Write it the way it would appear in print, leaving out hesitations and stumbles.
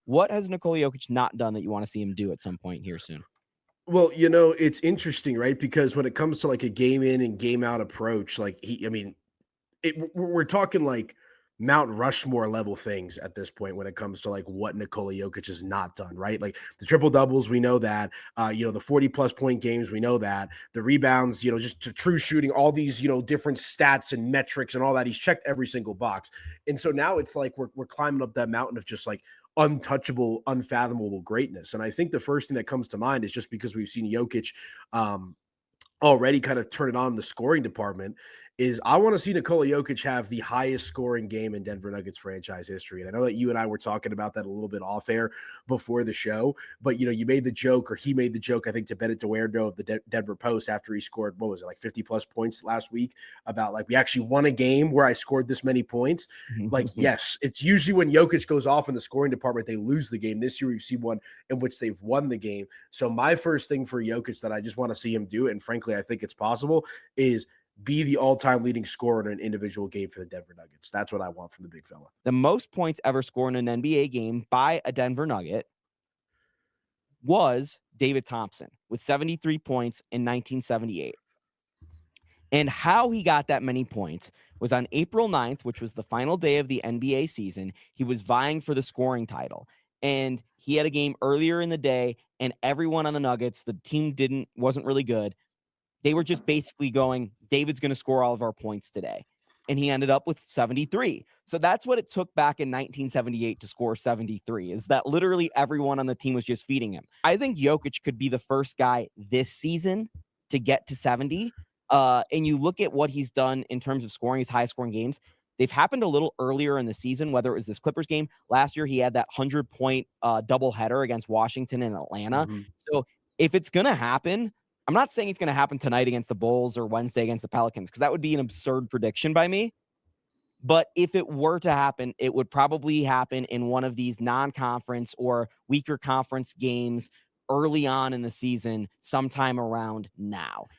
What has Nikola Jokic not done that you want to see him do at some point here soon? Well, it's interesting, right? Because when it comes to like a game in and game out approach, like I mean, we're talking like Mount Rushmore level things at this point when it comes to like what Nikola Jokic has not done, right? Like the triple doubles, we know that. The 40 plus point games, we know that. The rebounds, just to true shooting, all these, different stats and metrics and all that. He's checked every single box. And so now it's like we're climbing up that mountain of just like untouchable, unfathomable greatness. And I think the first thing that comes to mind is just because we've seen Jokic um, already kind of turn it on in the scoring department is I want to see Nikola Jokic have the highest scoring game in Denver Nuggets franchise history. And I know that you and I were talking about that a little bit off air before the show, but you made the joke, or he made the joke, I think, to Bennett DeWerdo of the Denver Post after he scored, what was it, like 50 plus points last week, about like, we actually won a game where I scored this many points. Like, yes, it's usually when Jokic goes off in the scoring department, they lose the game. This year we've seen one in which they've won the game. So my first thing for Jokic that I just want to see him do, and frankly, I think it's possible, is be the all-time leading scorer in an individual game for the Denver Nuggets. That's what I want from the big fella. The most points ever scored in an NBA game by a Denver Nugget was David Thompson with 73 points in 1978. And how he got that many points was on April 9th, which was the final day of the NBA season. He was vying for the scoring title. And he had a game earlier in the day, and everyone on the Nuggets, the team wasn't really good. They were just basically going, David's going to score all of our points today. And he ended up with 73. So that's what it took back in 1978 to score 73, is that literally everyone on the team was just feeding him. I think Jokic could be the first guy this season to get to 70. And you look at what he's done in terms of scoring his highest scoring games. They've happened a little earlier in the season, whether it was this Clippers game. Last year, he had that 100-point doubleheader against Washington and Atlanta. Mm-hmm. So if it's going to happen, I'm not saying it's going to happen tonight against the Bulls or Wednesday against the Pelicans, because that would be an absurd prediction by me. But if it were to happen, it would probably happen in one of these non-conference or weaker conference games early on in the season, sometime around now.